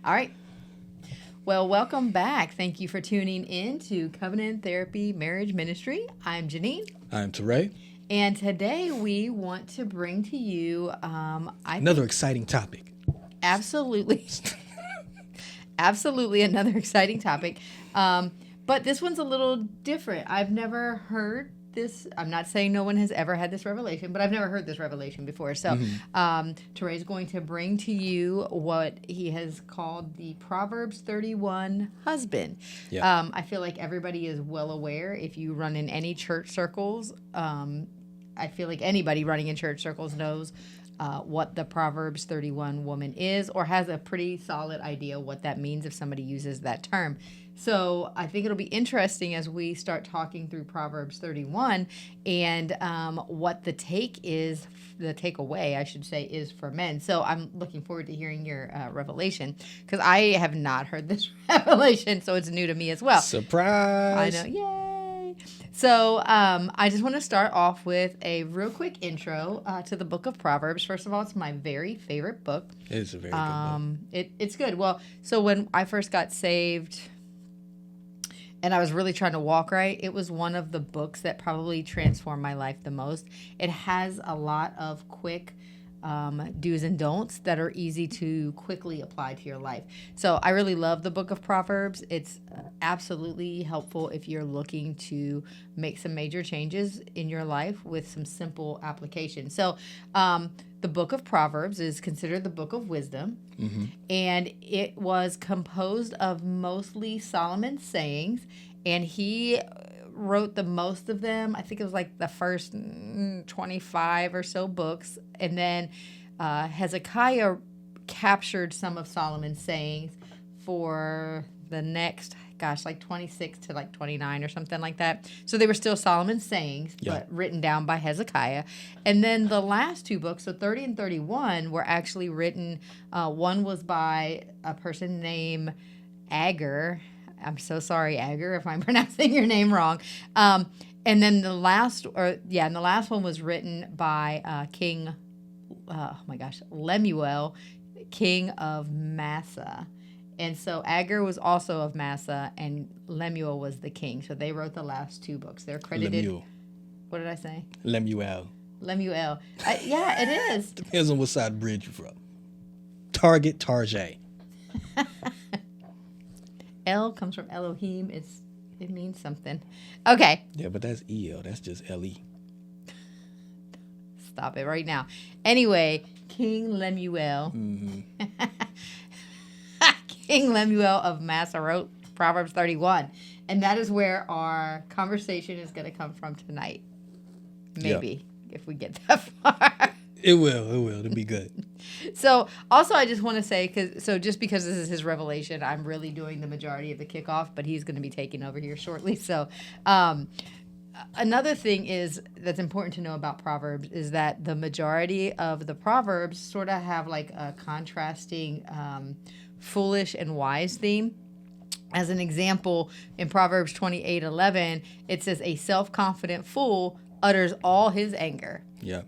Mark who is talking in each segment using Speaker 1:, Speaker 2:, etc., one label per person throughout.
Speaker 1: All right. Well, welcome back. Thank you for tuning in to Covenant Therapy Marriage Ministry. I'm Janine.
Speaker 2: I'm Teray.
Speaker 1: And today we want to bring to you
Speaker 2: Another exciting topic.
Speaker 1: Absolutely. Absolutely another exciting topic. But this one's a little different. I've never heard this. I'm not saying no one has ever had this revelation, but I've never heard this revelation before. So Teray's going to bring to you what he has called the Proverbs 31 husband.
Speaker 2: Yeah.
Speaker 1: I feel like everybody is well aware. If you run in any church circles, I feel like anybody running in church circles knows what the Proverbs 31 woman is, or has a pretty solid idea what that means if somebody uses that term. So I think it'll be interesting as we start talking through Proverbs 31 and what the takeaway, I should say, is for men. So I'm looking forward to hearing your revelation, because I have not heard this revelation, so it's new to me as well.
Speaker 2: Surprise!
Speaker 1: I know, yay! So I just want to start off with a real quick intro to the book of Proverbs. First of all, it's my very favorite book.
Speaker 2: It is a very good book.
Speaker 1: It's good. Well, so when I first got saved and I was really trying to walk right, it was one of the books that probably transformed my life the most. It has a lot of quick do's and don'ts that are easy to quickly apply to your life. So I really love the book of Proverbs. It's absolutely helpful if you're looking to make some major changes in your life with some simple application. So the book of Proverbs is considered the book of wisdom, and it was composed of mostly Solomon's sayings, and he wrote the most of them. I think it was like the first 25 or so books. And then Hezekiah captured some of Solomon's sayings for the next, like 26 to like 29 or something like that. So they were still Solomon's sayings, but written down by Hezekiah. And then the last two books, so 30 and 31, were actually written. One was by a person named Agur. I'm so sorry, Agur, if I'm pronouncing your name wrong. And then the last one was written by King, Lemuel, king of Massa. And so Agur was also of Massa, and Lemuel was the king. So they wrote the last two books. They're credited.
Speaker 2: Lemuel.
Speaker 1: What did I say?
Speaker 2: Lemuel.
Speaker 1: Yeah, it is.
Speaker 2: Depends on what side bridge you're from. Target.
Speaker 1: El comes from Elohim. It means something. Okay.
Speaker 2: Yeah, but that's El. That's just L-E.
Speaker 1: Stop it right now. Anyway, King Lemuel. King Lemuel of Massa wrote Proverbs 31. And that is where our conversation is going to come from tonight. Maybe, if we get that far.
Speaker 2: It will. It'll be good.
Speaker 1: So, also, I just want to say, just because this is his revelation, I'm really doing the majority of the kickoff, but he's going to be taking over here shortly. So, another thing that's important to know about Proverbs is that the majority of the Proverbs sort of have like a contrasting foolish and wise theme. As an example, in Proverbs 28:11, it says, "A self-confident fool utters all his anger.
Speaker 2: Yeah.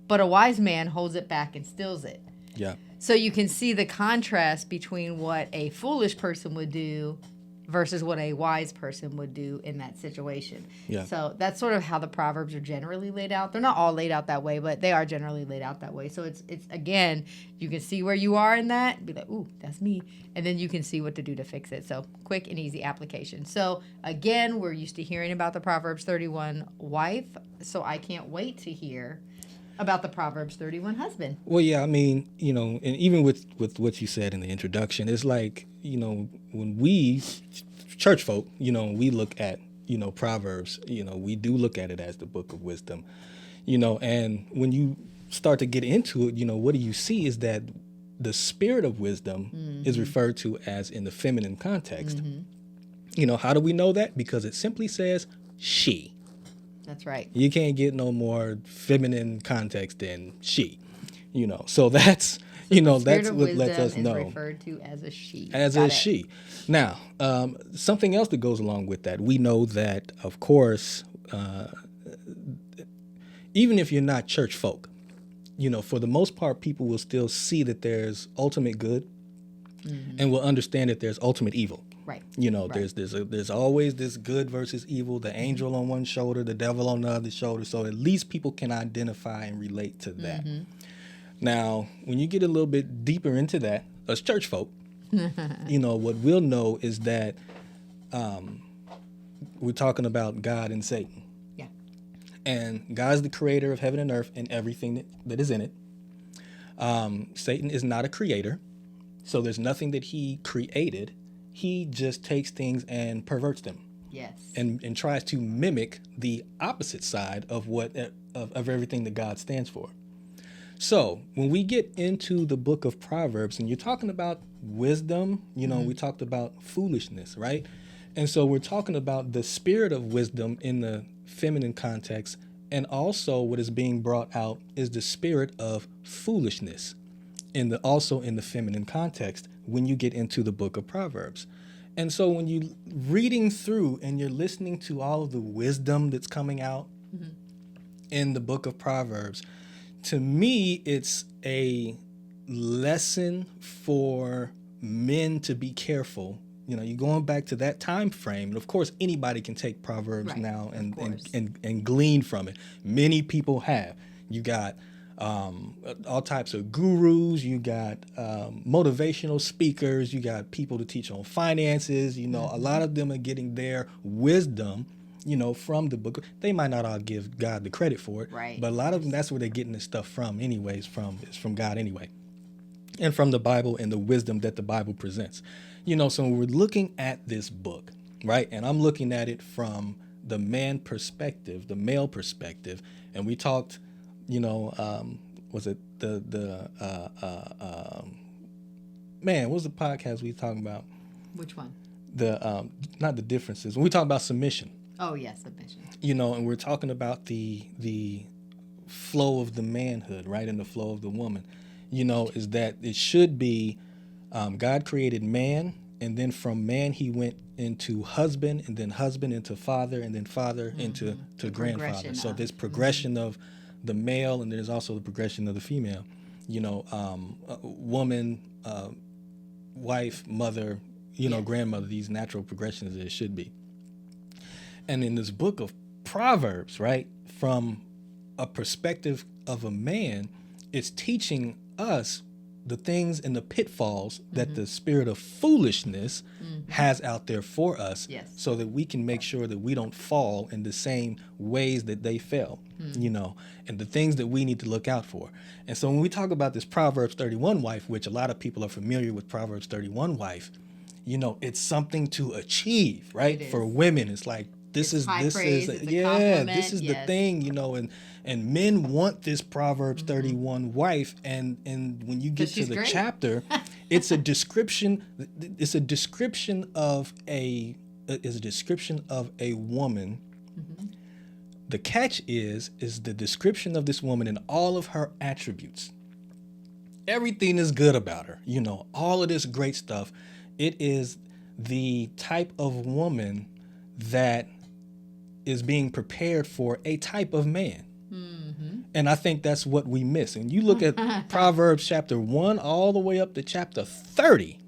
Speaker 1: But a wise man holds it back and stills it."
Speaker 2: Yeah.
Speaker 1: So you can see the contrast between what a foolish person would do versus what a wise person would do in that situation.
Speaker 2: Yeah.
Speaker 1: So that's sort of how the Proverbs are generally laid out. They're not all laid out that way, but they are generally laid out that way. So it's again, you can see where you are in that, be like, ooh, that's me. And then you can see what to do to fix it. So quick and easy application. So again, we're used to hearing about the Proverbs 31 wife, so I can't wait to hear about the Proverbs 31 husband.
Speaker 2: Well, yeah, I mean, and even with what you said in the introduction, it's like, when we, church folk, we look at, Proverbs, we do look at it as the book of wisdom, and when you start to get into it, what do you see is that the spirit of wisdom is referred to as in the feminine context. How do we know that? Because it simply says she.
Speaker 1: That's right.
Speaker 2: You can't get no more feminine context than she, So that's, that's what lets us know.
Speaker 1: Is referred to as a she.
Speaker 2: As a she. Now, something else that goes along with that, we know that, of course, even if you're not church folk, for the most part, people will still see that there's ultimate good and will understand that there's ultimate evil.
Speaker 1: Right.
Speaker 2: You know,
Speaker 1: Right.
Speaker 2: there's always this good versus evil, the angel on one shoulder, the devil on the other shoulder. So at least people can identify and relate to that. Now, when you get a little bit deeper into that, as church folk, you know, what we'll know is that we're talking about God and Satan.
Speaker 1: Yeah.
Speaker 2: And God is the creator of heaven and earth and everything that is in it. Satan is not a creator, so there's nothing that he created. He just takes things and perverts them.
Speaker 1: Yes.
Speaker 2: And tries to mimic the opposite side of what of everything that God stands for. So when we get into the book of Proverbs, and you're talking about wisdom, you know, we talked about foolishness, right? And so we're talking about the spirit of wisdom in the feminine context, and also what is being brought out is the spirit of foolishness also in the feminine context when you get into the book of Proverbs. And so when you're reading through and you're listening to all of the wisdom that's coming out in the book of Proverbs, to me, it's a lesson for men to be careful. You know, you're going back to that time frame. And of course, anybody can take Proverbs now and glean from it. Many people have. You got all types of gurus. You got motivational speakers. You got people to teach on finances. You know, a lot of them are getting their wisdom, you know, from the book. They might not all give God the credit for it,
Speaker 1: right?
Speaker 2: But a lot of them, that's where they're getting this stuff from anyways, it's from God anyway. And from the Bible and the wisdom that the Bible presents. You know, so when we're looking at this book, right, and I'm looking at it from the man perspective, the male perspective, and we talked, you know, was it man, what was the podcast we talking about?
Speaker 1: Which one?
Speaker 2: Not the differences. When we talk about submission.
Speaker 1: Oh, yes, submission.
Speaker 2: You know, and we're talking about the flow of the manhood, right, and the flow of the woman. You know, is that it should be God created man, and then from man he went into husband, and then husband into father, and then father into grandfather. So there's progression of the male, and there's also the progression of the female. You know, woman, wife, mother, you know, grandmother, these natural progressions that it should be. And in this book of Proverbs, right, from a perspective of a man, it's teaching us the things and the pitfalls that the spirit of foolishness has out there for us, so that we can make sure that we don't fall in the same ways that they fell, you know, and the things that we need to look out for. And so when we talk about this Proverbs 31 wife, which a lot of people are familiar with Proverbs 31 wife, you know, it's something to achieve, right? For women, it's like, this is the thing, you know, and men want this Proverbs 31 wife, and when you get to the chapter, it's a description of a woman. The catch is the description of this woman and all of her attributes. Everything is good about her, you know, all of this great stuff. It is the type of woman that is being prepared for a type of man. And I think that's what we miss. And you look at Proverbs chapter 1 all the way up to chapter 30,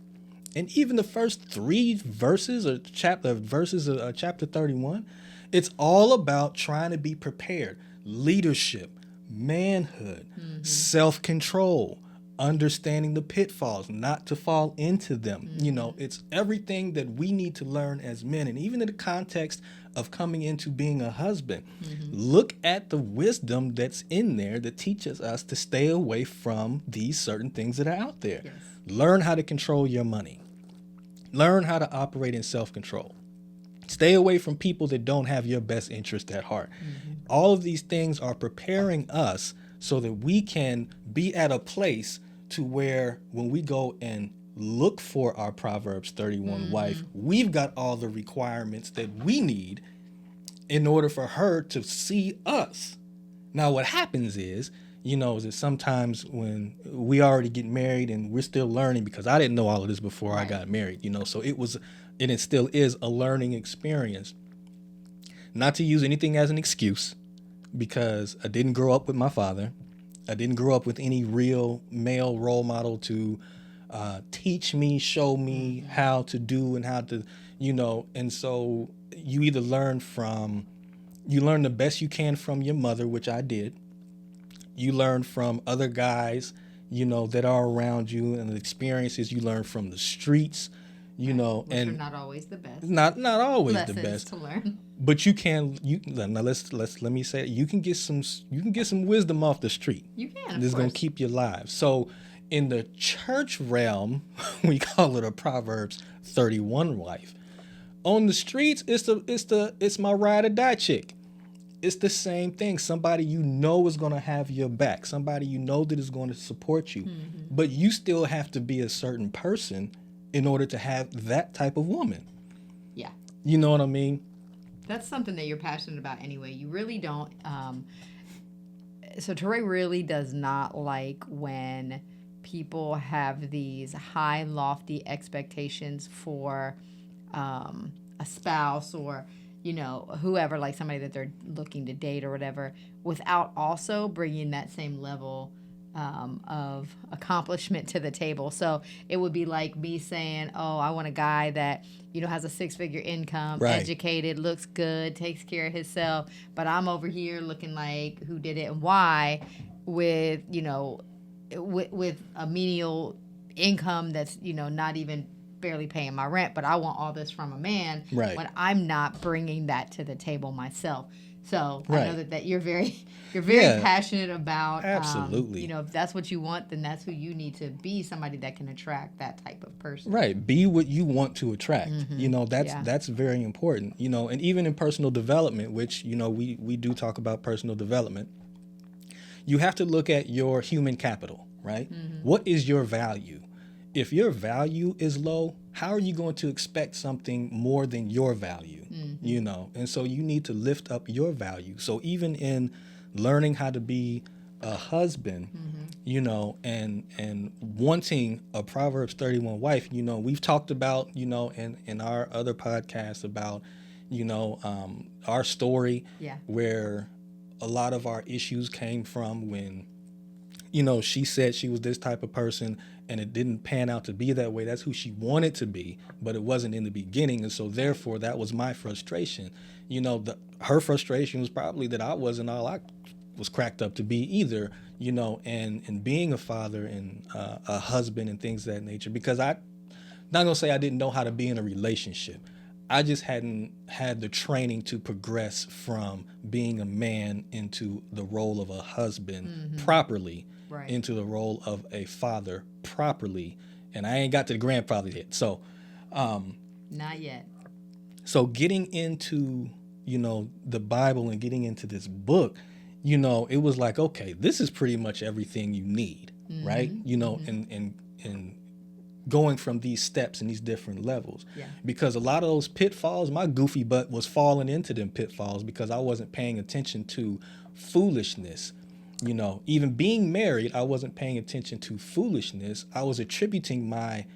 Speaker 2: and even the first 3 verses of chapter 31, it's all about trying to be prepared. Leadership, manhood, self-control, understanding the pitfalls, not to fall into them. You know, it's everything that we need to learn as men. And even in the context of coming into being a husband, look at the wisdom that's in there that teaches us to stay away from these certain things that are out there. Learn how to control your money. Learn how to operate in self-control. Stay away from people that don't have your best interest at heart. All of these things are preparing us so that we can be at a place to where when we go and look for our Proverbs 31 wife, we've got all the requirements that we need in order for her to see us. Now, what happens is, you know, is that sometimes when we already get married and we're still learning, because I didn't know all of this before I got married, you know, so it was, and it still is a learning experience. Not to use anything as an excuse, because I didn't grow up with my father. I didn't grow up with any real male role model to teach me, show me how to do and how to, and so you either you learn the best you can from your mother, which I did. You learn from other guys, that are around you, and the experiences you learn from the streets,
Speaker 1: Which
Speaker 2: and
Speaker 1: are not always the best.
Speaker 2: not always
Speaker 1: Lessons
Speaker 2: the best
Speaker 1: to learn.
Speaker 2: but now let me say it, you can get some wisdom off the street.
Speaker 1: You can.
Speaker 2: This is going to keep you alive. So in the church realm, we call it a Proverbs 31 wife. On the streets, it's my ride or die chick. It's the same thing. Somebody is going to have your back. Somebody that is going to support you. But you still have to be a certain person in order to have that type of woman.
Speaker 1: Yeah.
Speaker 2: You know what I mean?
Speaker 1: That's something that you're passionate about anyway. You really don't. So Teray really does not like when people have these high, lofty expectations for a spouse or, whoever, like somebody that they're looking to date or whatever, without also bringing that same level of accomplishment to the table. So it would be like me saying, oh, I want a guy that, has a 6-figure income,
Speaker 2: right,
Speaker 1: educated, looks good, takes care of himself, but I'm over here looking like who did it and why with, with a menial income that's, not even barely paying my rent, but I want all this from a man,
Speaker 2: right,
Speaker 1: when I'm not bringing that to the table myself. So
Speaker 2: right.
Speaker 1: I know that you're very passionate about,
Speaker 2: absolutely.
Speaker 1: If that's what you want, then that's who you need to be, somebody that can attract that type of person.
Speaker 2: Right. Be what you want to attract. That's very important, and even in personal development, which, we do talk about personal development, you have to look at your human capital, right? What is your value? If your value is low, how are you going to expect something more than your value? And so you need to lift up your value. So even in learning how to be a husband, and wanting a Proverbs 31 wife, we've talked about, in our other podcasts about, our story, where a lot of our issues came from when, she said she was this type of person and it didn't pan out to be that way. That's who she wanted to be, but it wasn't in the beginning. And so therefore that was my frustration. Her frustration was probably that I wasn't all I was cracked up to be either, and being a father and a husband and things of that nature, because I'm not going to say I didn't know how to be in a relationship. I just hadn't had the training to progress from being a man into the role of a husband properly, right, into the role of a father properly. And I ain't got to the grandfather yet. So,
Speaker 1: not yet.
Speaker 2: So getting into, the Bible and getting into this book, it was like, okay, this is pretty much everything you need, right? And going from these steps and these different levels. Yeah. Because a lot of those pitfalls, my goofy butt was falling into them pitfalls because I wasn't paying attention to foolishness. Even being married, I wasn't paying attention to foolishness. I was attributing my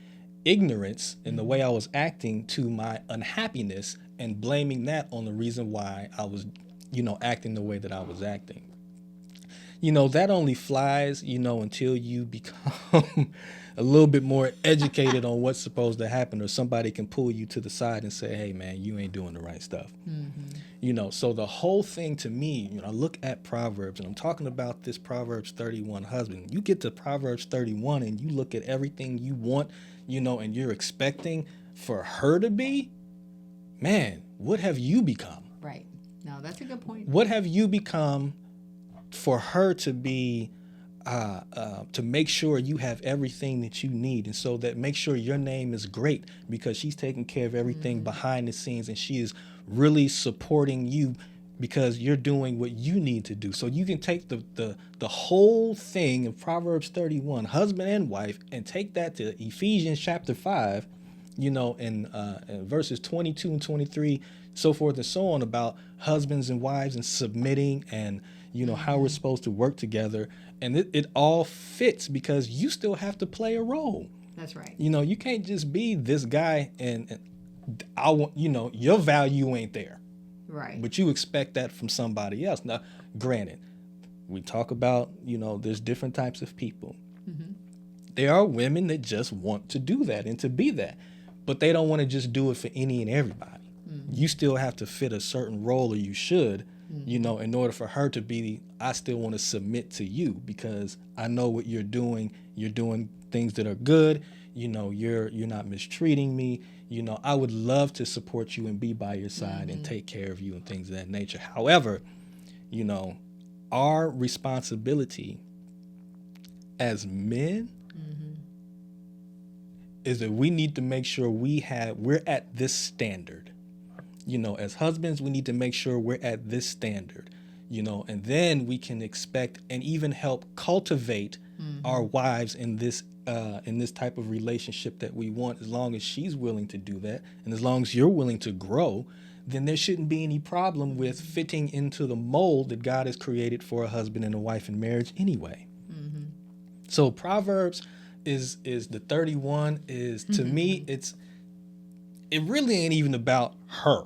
Speaker 2: ignorance in the way I was acting to my unhappiness and blaming that on the reason why I was, acting the way that I was acting. That only flies, until you become a little bit more educated on what's supposed to happen, or somebody can pull you to the side and say, hey, man, you ain't doing the right stuff. So the whole thing to me, I look at Proverbs and I'm talking about this Proverbs 31 husband. You get to Proverbs 31 and you look at everything you want, and you're expecting for her to be, man, what have you become?
Speaker 1: Right. No, that's a good point.
Speaker 2: What have you become for her to be, to make sure you have everything that you need, and so that make sure your name is great because she's taking care of everything behind the scenes and she is really supporting you because you're doing what you need to do. So you can take the whole thing of Proverbs 31, husband and wife, and take that to Ephesians chapter 5, and verses 22 and 23, so forth and so on, about husbands and wives and submitting and, how we're supposed to work together. And it all fits because you still have to play a role.
Speaker 1: That's right.
Speaker 2: You can't just be this guy and I want, your value ain't there.
Speaker 1: Right.
Speaker 2: But you expect that from somebody else. Now, granted, we talk about, there's different types of people. There are women that just want to do that and to be that, but they don't want to just do it for any and everybody. You still have to fit a certain role, or you should, in order for her to be, I still want to submit to you because I know what you're doing. You're doing things that are good. You're not mistreating me. I would love to support you and be by your side and take care of you and things of that nature. However, our responsibility as men is that we need to make sure we're at this standard. As husbands, we need to make sure we're at this standard, and then we can expect and even help cultivate our wives in this type of relationship that we want. As long as she's willing to do that, and as long as you're willing to grow, then there shouldn't be any problem with fitting into the mold that God has created for a husband and a wife in marriage anyway. So Proverbs is the 31 is, to me, it really ain't even about her.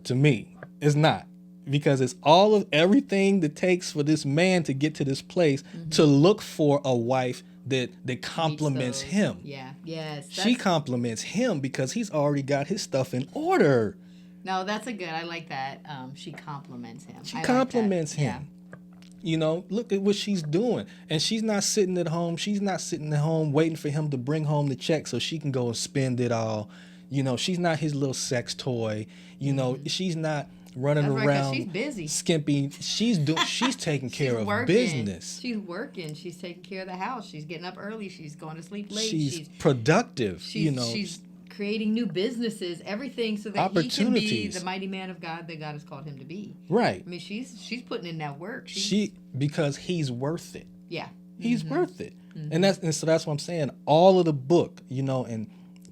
Speaker 2: To me, it's not, because it's all of everything that takes for this man to get to this place to look for a wife that compliments him.
Speaker 1: Yeah. Yes.
Speaker 2: She compliments him because he's already got his stuff in order.
Speaker 1: No, that's a good. I like that. She compliments him.
Speaker 2: She compliments him. Yeah. Look at what she's doing. And she's not sitting at home. She's not sitting at home waiting for him to bring home the check so she can go and spend it all. She's not his little sex toy. She's not running around.
Speaker 1: She's busy.
Speaker 2: Skimpy. She's taking care of business.
Speaker 1: She's working. She's taking care of the house. She's getting up early. She's going to sleep late.
Speaker 2: She's productive.
Speaker 1: She's creating new businesses, everything, so that he can be the mighty man of God that God has called him to be.
Speaker 2: Right.
Speaker 1: I mean, she's putting in that work.
Speaker 2: Because he's worth it.
Speaker 1: Yeah.
Speaker 2: He's worth it. And so that's what I'm saying. All of the book, and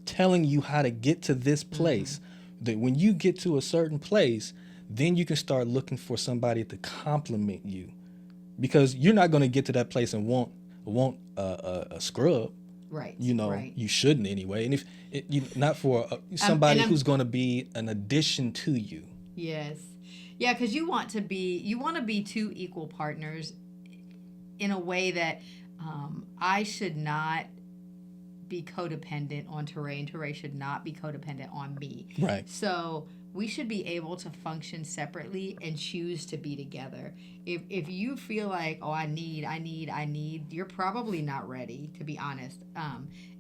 Speaker 2: telling you how to get to this place, that when you get to a certain place, then you can start looking for somebody to compliment you, because you're not going to get to that place and want a scrub.
Speaker 1: Right.
Speaker 2: Right. You shouldn't anyway. And if not for somebody who's going to be an addition to you.
Speaker 1: Yes. Yeah, because you want to be two equal partners in a way that I should not be codependent on Teray, and Teray should not be codependent on me.
Speaker 2: Right.
Speaker 1: So we should be able to function separately and choose to be together. If you feel like, oh, I need, you're probably not ready, to be honest.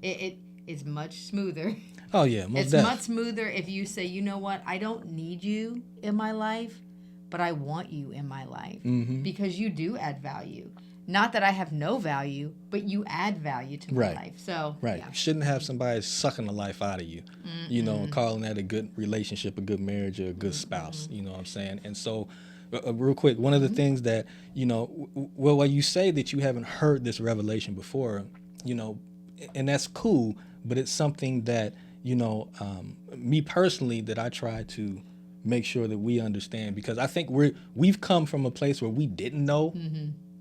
Speaker 1: It is much smoother.
Speaker 2: Oh yeah,
Speaker 1: it's much smoother if you say, you know what, I don't need you in my life, but I want you in my life because you do add value. Not that I have no value, but you add value to my life. So
Speaker 2: right, yeah. Shouldn't have somebody sucking the life out of you, and calling that a good relationship, a good marriage, or a good spouse. You know what I'm saying? And so, real quick, one of the things that while you say that you haven't heard this revelation before, and that's cool, but it's something that me personally that I try to make sure that we understand, because I think we've come from a place where we didn't know.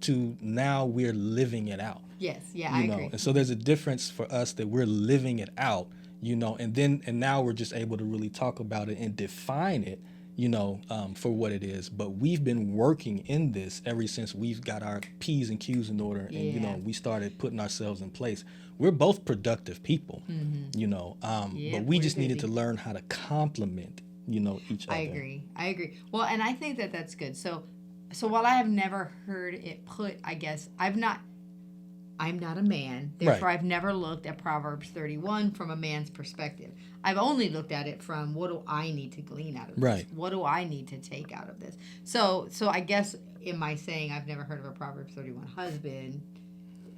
Speaker 2: To now we're living it out.
Speaker 1: Yes, yeah, I agree.
Speaker 2: And so there's a difference for us that we're living it out, and now we're just able to really talk about it and define it, for what it is. But we've been working in this ever since we've got our P's and Q's in order, and we started putting ourselves in place. We're both productive people, but we just needed to learn how to complement, each other.
Speaker 1: I agree. Well, and I think that that's good. So while I have never heard it put, I guess I'm not a man, therefore I've never looked at Proverbs 31 from a man's perspective. I've only looked at it from, what do I need to glean out of this?
Speaker 2: Right.
Speaker 1: What do I need to take out of this? So I guess in my saying I've never heard of a Proverbs 31 husband,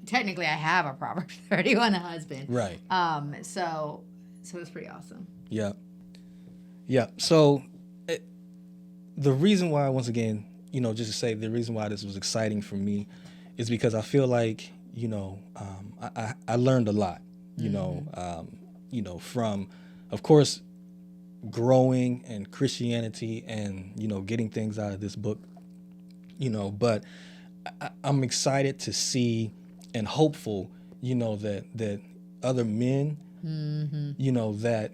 Speaker 1: technically I have a Proverbs 31 husband.
Speaker 2: Right.
Speaker 1: So that's pretty awesome.
Speaker 2: Yeah. Yeah. So the reason why, once again, just to say, the reason why this was exciting for me is because I feel like, I learned a lot, from, of course, growing and Christianity and, getting things out of this book, but I'm excited to see and hopeful, that other men, that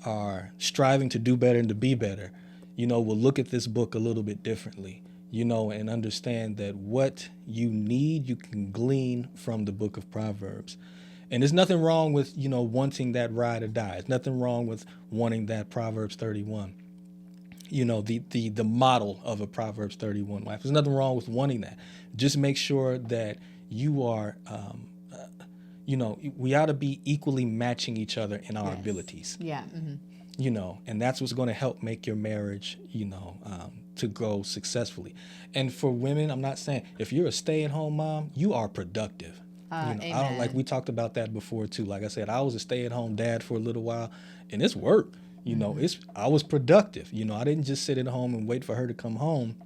Speaker 2: are striving to do better and to be better, will look at this book a little bit differently, and understand that what you need, you can glean from the book of Proverbs. And there's nothing wrong with, wanting that ride or die. There's nothing wrong with wanting that Proverbs 31, the model of a Proverbs 31 wife. There's nothing wrong with wanting that. Just make sure that you are, we ought to be equally matching each other in our abilities.
Speaker 1: Yeah.
Speaker 2: And that's what's going to help make your marriage, to go successfully. And for women, I'm not saying if you're a stay-at-home mom, you are productive. I don't, like we talked about that before too. Like I said, I was a stay-at-home dad for a little while, and it's work. I was productive. I didn't just sit at home and wait for her to come home,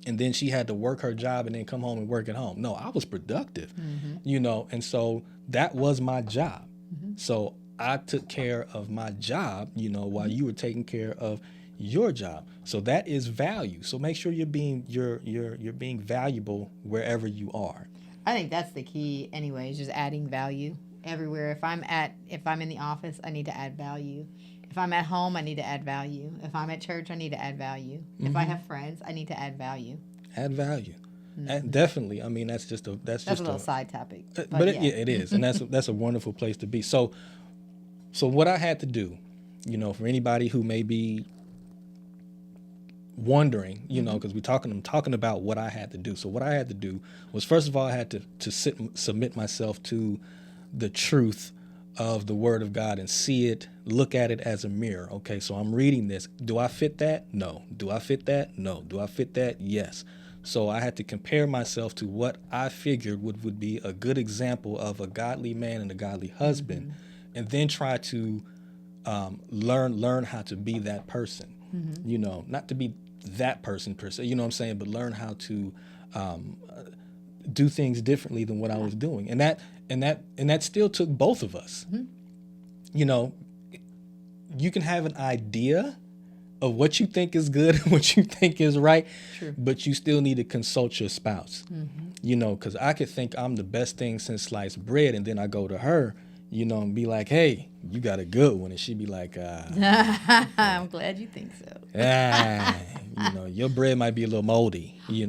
Speaker 2: and then she had to work her job and then come home and work at home. No, I was productive. And so that was my job. So I took care of my job, while you were taking care of your job. So that is value. So make sure you're being valuable wherever you are.
Speaker 1: I think that's the key anyway, is just adding value everywhere. If I'm in the office, I need to add value. If I'm at home, I need to add value. If I'm at church, I need to add value. If I have friends, I need to add value.
Speaker 2: Add value. And definitely. I mean, that's a little
Speaker 1: side topic.
Speaker 2: But it is. And that's a wonderful place to be. So what I had to do, for anybody who may be wondering, because I'm talking about what I had to do. So what I had to do was, first of all, I had to submit myself to the truth of the Word of God and see it, look at it as a mirror. Okay, so I'm reading this. Do I fit that? No. Do I fit that? No. Do I fit that? Yes. So I had to compare myself to what I figured would be a good example of a godly man and a godly husband, and then try to learn how to be that person. Not to be that person per se, but learn how to do things differently than what I was doing. And that still took both of us. You can have an idea of what you think is good and what you think is right, but you still need to consult your spouse. Because I could think I'm the best thing since sliced bread, and then I go to her, and be like, hey, you got a good one. And she'd be like,
Speaker 1: I'm glad you think so.
Speaker 2: Your bread might be a little moldy. You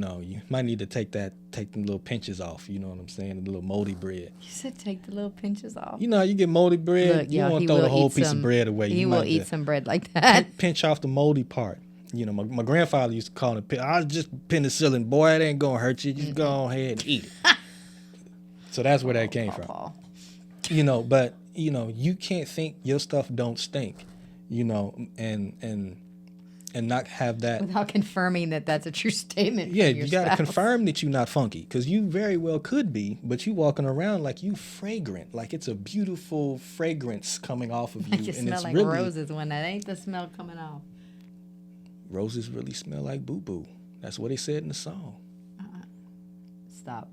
Speaker 2: might need to take them little pinches off. You know what I'm saying? The little moldy bread.
Speaker 1: You said take the little pinches off.
Speaker 2: You get moldy bread.
Speaker 1: Look,
Speaker 2: you don't want to throw the whole piece of bread away.
Speaker 1: He will eat some bread like that.
Speaker 2: Pinch off the moldy part. My grandfather used to call it, I was just penicillin. Boy, it ain't going to hurt you. Just go ahead and eat it. So that's where that came from. But you can't think your stuff don't stink, and not have that
Speaker 1: without confirming that that's a true statement.
Speaker 2: Yeah, you got to confirm that you're not funky, because you very well could be, but you walking around like you fragrant, like it's a beautiful fragrance coming off of you.
Speaker 1: You
Speaker 2: and
Speaker 1: smell
Speaker 2: it's
Speaker 1: like
Speaker 2: really,
Speaker 1: roses when that ain't the smell coming off.
Speaker 2: Roses really smell like boo boo. That's what they said in the song.
Speaker 1: Stop.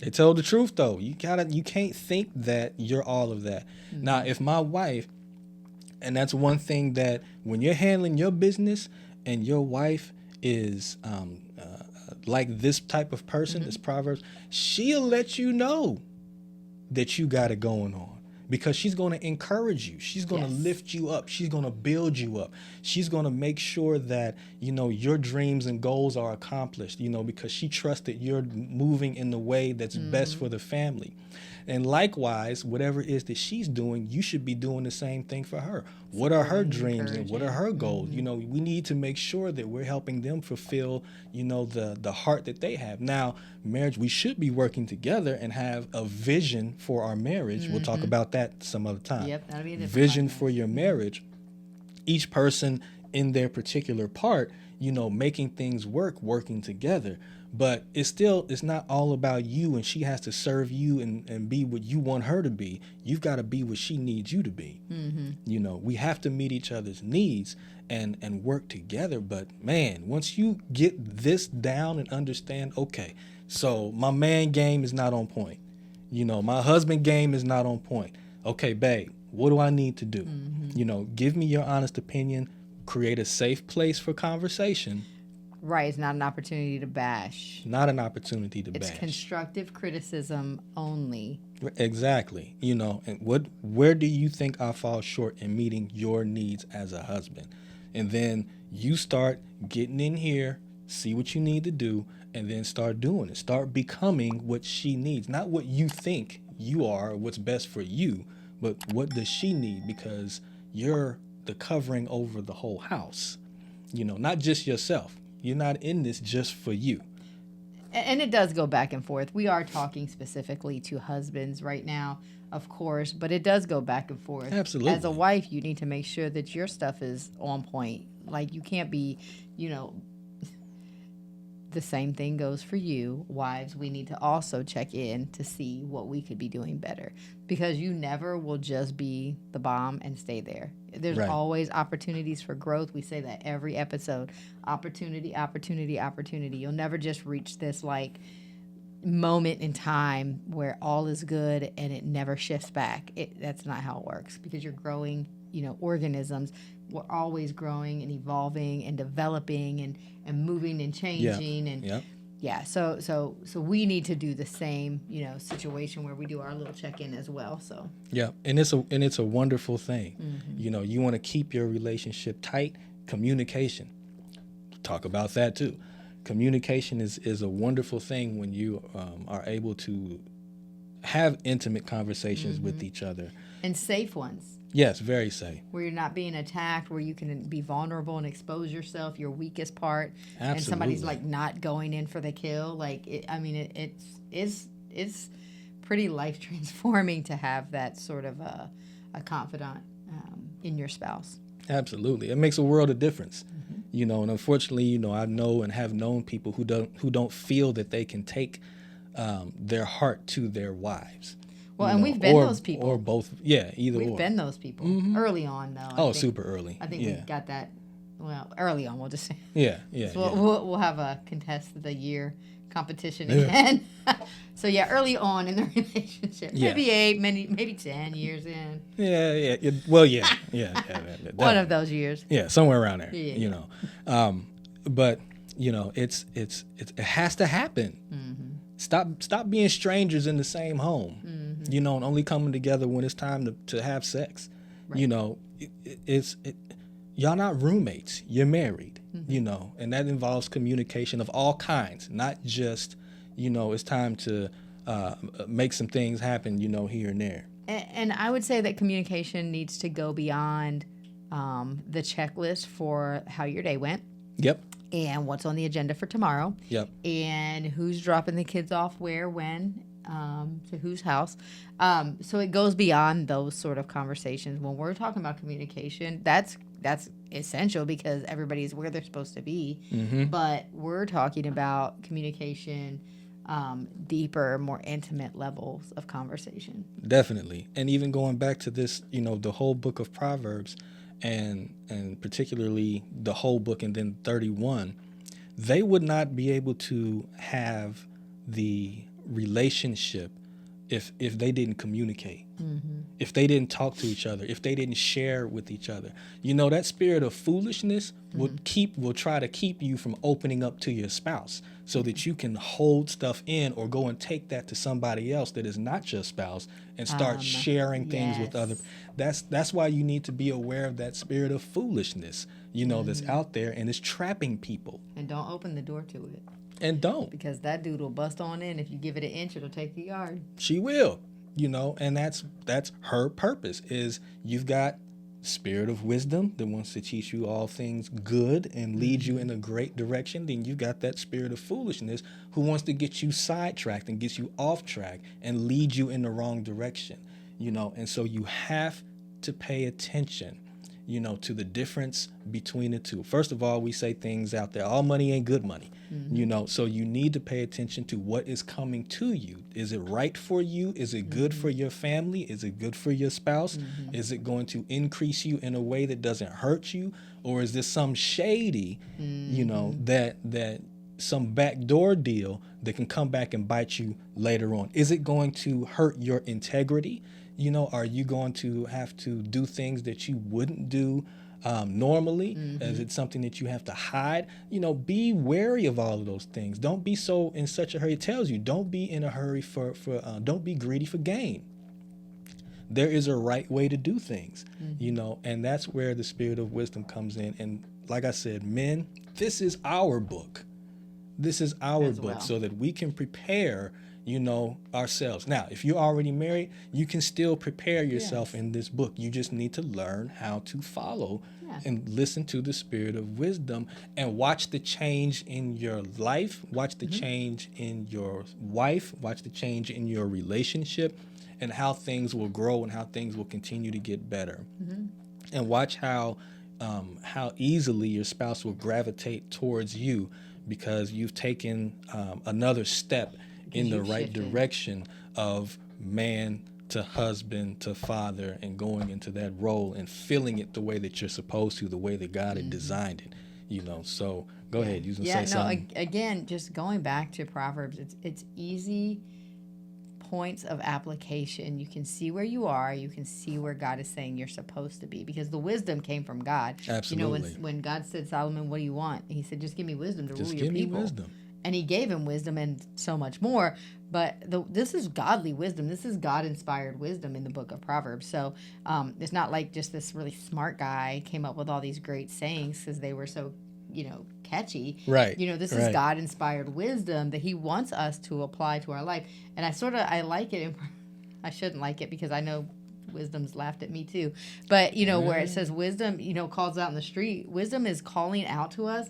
Speaker 2: They told the truth though. You can't think that you're all of that. Now, if my wife, and that's one thing that when you're handling your business and your wife is like this type of person, this Proverbs, she'll let you know that you got it going on, because she's going to encourage you. She's going to lift you up. She's going to build you up. She's going to make sure that, your dreams and goals are accomplished, because she trusts that you're moving in the way that's best for the family. And likewise, whatever it is that she's doing, you should be doing the same thing for her. What are her dreams and what are her goals? We need to make sure that we're helping them fulfill, the heart that they have. Now, marriage, we should be working together and have a vision for our marriage. We'll talk about that some other time.
Speaker 1: Yep, that'll be a different
Speaker 2: vision
Speaker 1: podcast.
Speaker 2: For your marriage. Each person in their particular part, making things work, working together. But it's not all about you, and she has to serve you and be what you want her to be. You've got to be what she needs you to be. We have to meet each other's needs and work together. But man, once you get this down and understand, okay, so my man game is not on point. My husband game is not on point. Okay, babe, what do I need to do? Give me your honest opinion, create a safe place for conversation.
Speaker 1: Right, it's not an opportunity to bash.
Speaker 2: Not an opportunity to bash.
Speaker 1: It's constructive criticism only.
Speaker 2: Exactly. And where do you think I fall short in meeting your needs as a husband? And then you start getting in here, see what you need to do, and then start doing it. Start becoming what she needs, not what you think you are, or what's best for you, but what does she need? Because you're the covering over the whole house, not just yourself. You're not in this just for you.
Speaker 1: And it does go back and forth. We are talking specifically to husbands right now, of course, but it does go back and forth.
Speaker 2: Absolutely.
Speaker 1: As a wife, you need to make sure that your stuff is on point. Like, you can't be, the same thing goes for you. Wives, we need to also check in to see what we could be doing better, because you never will just be the bomb and stay there. There's
Speaker 2: Right.
Speaker 1: always opportunities for growth. We say that every episode. Opportunity, opportunity, opportunity. You'll never just reach this moment in time where all is good and it never shifts back. That's not how it works, because you're growing, organisms. We're always growing and evolving and developing and moving and changing. So we need to do the same, situation where we do our little check-in as well. So
Speaker 2: yeah, and it's a wonderful thing.
Speaker 1: Mm-hmm.
Speaker 2: You want to keep your relationship tight. Communication, talk about that too. Communication is a wonderful thing when you are able to have intimate conversations with each other,
Speaker 1: and safe ones.
Speaker 2: Yes, very safe.
Speaker 1: Where you're not being attacked, where you can be vulnerable and expose yourself, your weakest part, and somebody's not going in for the kill. It's pretty life transforming to have that sort of a confidant in your spouse.
Speaker 2: Absolutely, it makes a world of difference. And unfortunately, I know and have known people who don't feel that they can take their heart to their wives.
Speaker 1: Well, and we've been those people.
Speaker 2: Or both. Yeah, either or.
Speaker 1: We've been those people. Early on, though.
Speaker 2: I think, super early.
Speaker 1: I think we got that, early on, we'll just say.
Speaker 2: Yeah.
Speaker 1: So we'll have a contest of the year competition again. So, early on in the relationship. Maybe 8, maybe 10 years in.
Speaker 2: Yeah. Well, yeah.
Speaker 1: One of those years.
Speaker 2: Yeah, somewhere around there, But, it has to happen. Stop being strangers in the same home, and only coming together when it's time to have sex. Right. Y'all not roommates. You're married, and that involves communication of all kinds, not just, it's time to make some things happen, here and there.
Speaker 1: And I would say that communication needs to go beyond the checklist for how your day went.
Speaker 2: Yep.
Speaker 1: And what's on the agenda for tomorrow.
Speaker 2: Yep.
Speaker 1: And who's dropping the kids off where, when, to whose house. So it goes beyond those sort of conversations. When we're talking about communication, that's essential, because everybody's where they're supposed to be. But we're talking about communication, deeper, more intimate levels of conversation.
Speaker 2: Definitely. And even going back to this, the whole book of Proverbs, and particularly the whole book and then 31, they would not be able to have the relationship if they didn't communicate, if they didn't talk to each other, if they didn't share with each other. That spirit of foolishness will try to keep you from opening up to your spouse, so that you can hold stuff in or go and take that to somebody else that is not your spouse and start sharing things with other. That's why you need to be aware of that spirit of foolishness, that's out there and is trapping people.
Speaker 1: And don't open the door to it.
Speaker 2: And don't.
Speaker 1: Because that dude will bust on in. If you give it an inch, it'll take the yard.
Speaker 2: She will, and that's her purpose. Is you've got spirit of wisdom that wants to teach you all things good and lead you in a great direction. Then you got that spirit of foolishness who wants to get you sidetracked and get you off track and lead you in the wrong direction, and so you have to pay attention, to the difference between the two. First of all, we say things out there, all money ain't good money, so you need to pay attention to what is coming to you. Is it right for you? Is it good for your family? Is it good for your spouse? Is it going to increase you in a way that doesn't hurt you? Or is this some shady, that some backdoor deal that can come back and bite you later on? Is it going to hurt your integrity? Are you going to have to do things that you wouldn't do normally? Is it something that you have to hide? Be wary of all of those things. Don't be so in such a hurry. It tells you, don't be in a hurry don't be greedy for gain. There is a right way to do things, and that's where the spirit of wisdom comes in. And like I said, men, this is our book. This is our
Speaker 1: As
Speaker 2: book
Speaker 1: well.
Speaker 2: so that we can prepare, ourselves. Now, if you're already married, you can still prepare yourself
Speaker 1: Yes.
Speaker 2: in this book. You just need to learn how to follow
Speaker 1: Yeah.
Speaker 2: and listen to the spirit of wisdom and watch the change in your life, watch the change in your wife, watch the change in your relationship, and how things will grow and how things will continue to get better. And watch how easily your spouse will gravitate towards you because you've taken another step in the
Speaker 1: you've
Speaker 2: right
Speaker 1: shifted.
Speaker 2: direction of man to husband to father and going into that role and feeling it the way that you're supposed to, the way that God had designed it. So go ahead. You was gonna say something.
Speaker 1: Again, just going back to Proverbs, it's easy points of application. You can see where you are. You can see where God is saying you're supposed to be, because the wisdom came from God.
Speaker 2: Absolutely.
Speaker 1: When God said, Solomon, what do you want? He said, just give me wisdom to
Speaker 2: Just
Speaker 1: rule
Speaker 2: give
Speaker 1: your
Speaker 2: me
Speaker 1: people.
Speaker 2: wisdom.
Speaker 1: And he gave him wisdom and so much more. But this is godly wisdom. This is God-inspired wisdom in the book of Proverbs. So it's not like just this really smart guy came up with all these great sayings because they were so, catchy.
Speaker 2: Right.
Speaker 1: This is God-inspired wisdom that he wants us to apply to our life. And I like it. And I shouldn't like it because I know wisdom's laughed at me too. But, where it says wisdom, calls out in the street, wisdom is calling out to us.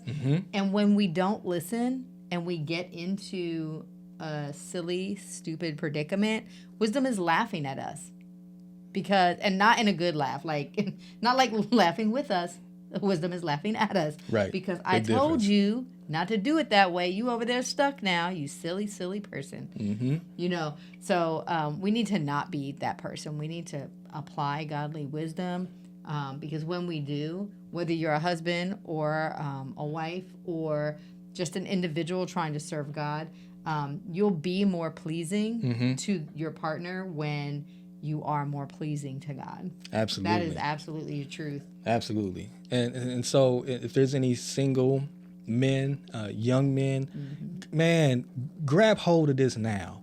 Speaker 1: And when we don't listen and we get into a silly, stupid predicament, wisdom is laughing at us. And not in a good laugh, not like laughing with us. Wisdom is laughing at us.
Speaker 2: Right.
Speaker 1: Because
Speaker 2: Big
Speaker 1: I told
Speaker 2: difference.
Speaker 1: you not to do it that way. You over there stuck now, you silly, silly person. So we need to not be that person. We need to apply godly wisdom because when we do, whether you're a husband or a wife or just an individual trying to serve God, you'll be more pleasing to your partner when you are more pleasing to God.
Speaker 2: Absolutely.
Speaker 1: That is absolutely the truth.
Speaker 2: Absolutely. And so if there's any single men, young men, man, grab hold of this now.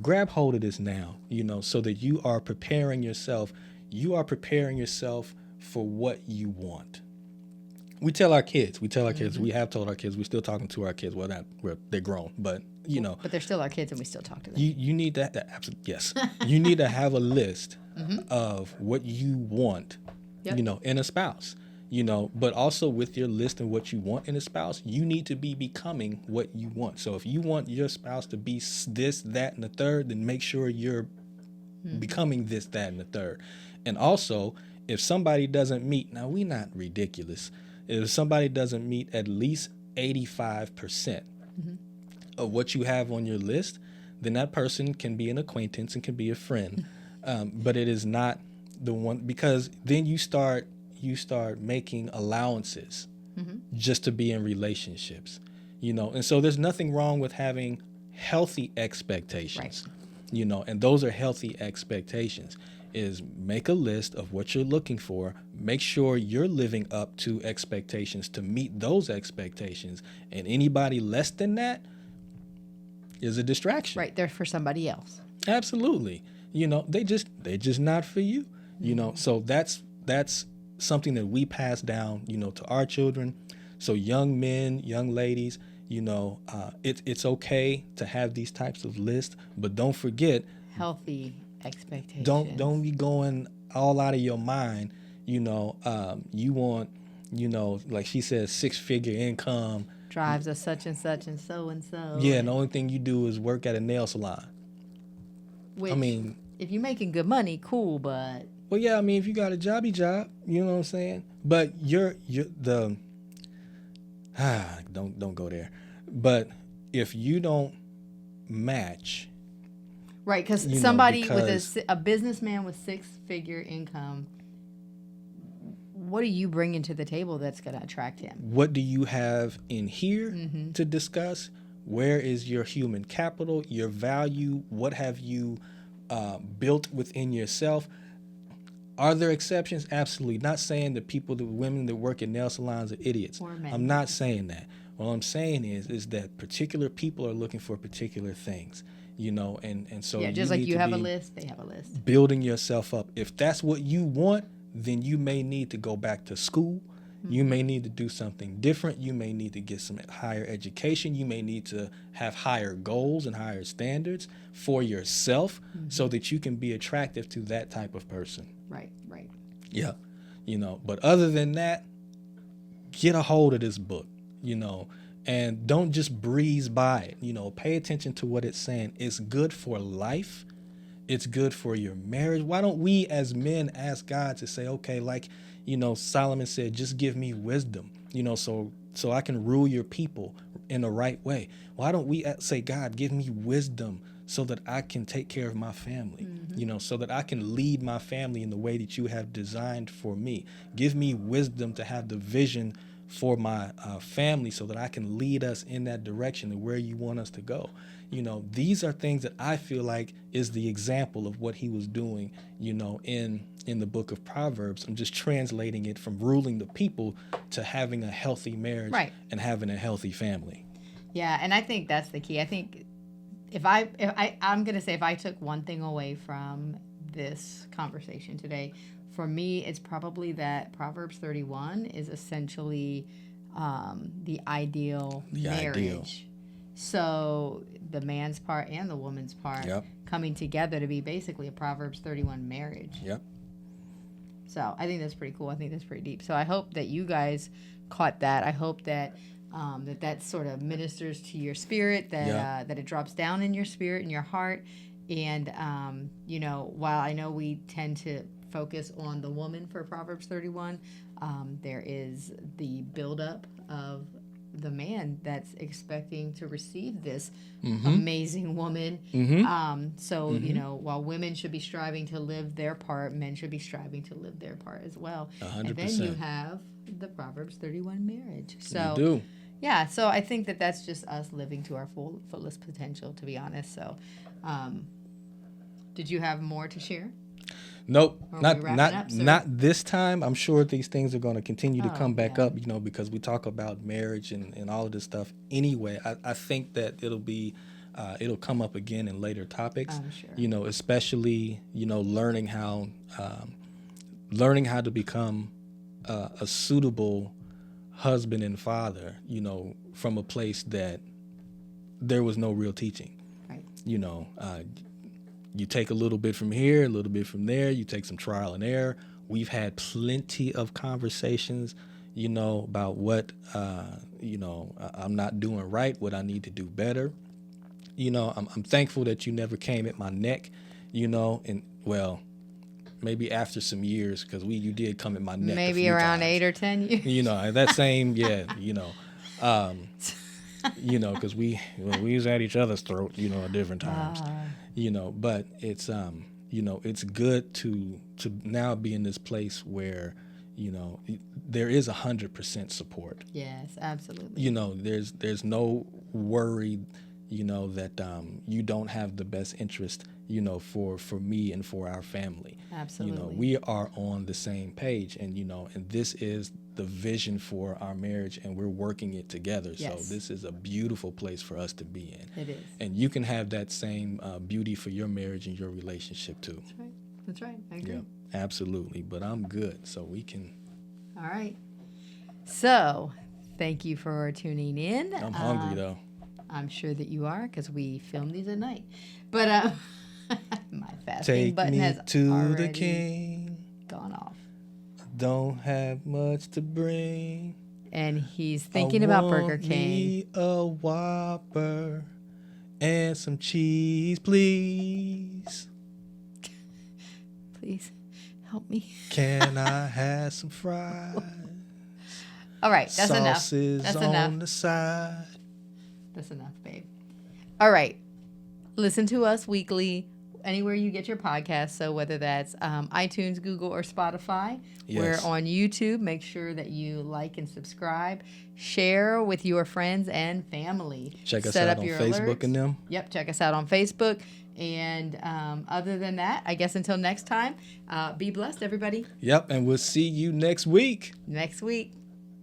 Speaker 2: Grab hold of this now, so that you are preparing yourself. You are preparing yourself for what you want. We tell our kids, we have told our kids, we're still talking to our kids. Well, they're grown, but
Speaker 1: But they're still our kids and we still talk to them.
Speaker 2: you need that. Yes. You need to have a list of what you want, in a spouse, but also with your list and what you want in a spouse, you need to be becoming what you want. So if you want your spouse to be this, that, and the third, then make sure you're becoming this, that, and the third. And also, if somebody doesn't meet, now we're not ridiculous. If somebody doesn't meet at least 85% of what you have on your list, then that person can be an acquaintance and can be a friend. But it is not the one, because then you start making allowances just to be in relationships, and so there's nothing wrong with having healthy expectations, and those are healthy expectations. Is make a list of what you're looking for, make sure you're living up to expectations to meet those expectations, and anybody less than that is a distraction.
Speaker 1: Right, they're for somebody else.
Speaker 2: Absolutely. They're just not for you. So that's something that we pass down, to our children. So young men, young ladies, it's okay to have these types of lists, but don't forget
Speaker 1: Healthy expectations.
Speaker 2: Don't be going all out of your mind. You want, like she says, 6-figure income.
Speaker 1: Drives a such and such and so and so.
Speaker 2: Yeah, and the only thing you do is work at a nail salon.
Speaker 1: Which,
Speaker 2: I mean,
Speaker 1: if you're making good money, cool, but
Speaker 2: well, yeah, I mean, if you got a jobby job, you know what I'm saying? But you're the don't go there. But if you don't match,
Speaker 1: right, because somebody with a businessman with 6-figure income, what are you bringing to the table that's going to attract him?
Speaker 2: What do you have in here to discuss? Where is your human capital, your value? What have you built within yourself? Are there exceptions? Absolutely. Not saying that the women that work in nail salons are idiots. I'm not saying that. What I'm saying is that particular people are looking for particular things, and so
Speaker 1: just like you have a list, they have a list.
Speaker 2: Building yourself up. If that's what you want, then you may need to go back to school. You may need to do something different. You may need to get some higher education. You may need to have higher goals and higher standards for yourself so that you can be attractive to that type of person.
Speaker 1: Right.
Speaker 2: Yeah. But other than that, get a hold of this book, and don't just breeze by it. Pay attention to what it's saying. It's good for life. It's good for your marriage. Why don't we as men ask God to say, okay, like, Solomon said, just give me wisdom, so I can rule your people in the right way. Why don't we say, God, give me wisdom so that I can take care of my family, so that I can lead my family in the way that you have designed for me. Give me wisdom to have the vision for my family so that I can lead us in that direction and where you want us to go. These are things that I feel like is the example of what he was doing, in the book of Proverbs. I'm just translating it from ruling the people to having a healthy marriage and having a healthy family.
Speaker 1: Yeah, and I think that's the key. I think I'm going to say if I took one thing away from this conversation today, for me, it's probably that Proverbs 31 is essentially the ideal marriage. So the man's part and the woman's part coming together to be basically a Proverbs 31 marriage.
Speaker 2: Yep.
Speaker 1: So I think that's pretty cool. I think that's pretty deep. So I hope that you guys caught that. I hope that that sort of ministers to your spirit, that it drops down in your spirit and your heart. And, while I know we tend to focus on the woman for Proverbs 31, there is the buildup of the man that's expecting to receive this amazing woman. While women should be striving to live their part, men should be striving to live their part as well.
Speaker 2: 100%.
Speaker 1: And then you have the Proverbs 31 marriage. So,
Speaker 2: you do.
Speaker 1: Yeah, so I think that that's just us living to our fullest potential, to be honest. So, did you have more to share?
Speaker 2: Nope, not this time. I'm sure these things are going to continue to come back up, because we talk about marriage and all of this stuff anyway. I think that it'll come up again in later topics,
Speaker 1: sure.
Speaker 2: Especially, learning how to become a suitable husband and father, from a place that there was no real teaching.
Speaker 1: Right.
Speaker 2: You take a little bit from here, a little bit from there. You take some trial and error. We've had plenty of conversations, about what, I'm not doing right, what I need to do better. I'm thankful that you never came at my neck, and well, maybe after some years, because you did come at my neck.
Speaker 1: Maybe around 8 or 10 years.
Speaker 2: That same, because we was at each other's throat, at different times. But it's it's good to now be in this place where there is 100% support.
Speaker 1: Yes, absolutely.
Speaker 2: There's no worry that you don't have the best interest for me and for our family.
Speaker 1: Absolutely.
Speaker 2: We are on the same page, and and this is the vision for our marriage, and we're working it together.
Speaker 1: Yes.
Speaker 2: So this is a beautiful place for us to be in.
Speaker 1: It is.
Speaker 2: And you can have that same beauty for your marriage and your relationship too.
Speaker 1: That's right. I agree.
Speaker 2: Yeah, absolutely. But I'm good, so we can.
Speaker 1: All right. So, thank you for tuning in.
Speaker 2: I'm hungry though.
Speaker 1: I'm sure that you are, because we film these at night. But my fasting button has
Speaker 2: to
Speaker 1: already
Speaker 2: the king.
Speaker 1: Gone off.
Speaker 2: Don't have much to bring.
Speaker 1: And he's thinking about Burger King.
Speaker 2: Me a Whopper and some cheese, please.
Speaker 1: Please help me.
Speaker 2: Can I have some fries?
Speaker 1: All right, that's enough.
Speaker 2: Sauces
Speaker 1: That's
Speaker 2: on
Speaker 1: enough.
Speaker 2: the side.
Speaker 1: That's enough, babe. All right. Listen to us weekly anywhere you get your podcasts. So whether that's iTunes, Google, or Spotify.
Speaker 2: Yes.
Speaker 1: We're on YouTube. Make sure that you like and subscribe. Share with your friends and family.
Speaker 2: Check us
Speaker 1: Set
Speaker 2: out
Speaker 1: up
Speaker 2: on
Speaker 1: your
Speaker 2: Facebook
Speaker 1: alerts.
Speaker 2: and them.
Speaker 1: Yep, check us out on Facebook. And other than that, I guess until next time, be blessed, everybody.
Speaker 2: Yep, and we'll see you next week.
Speaker 1: Next week.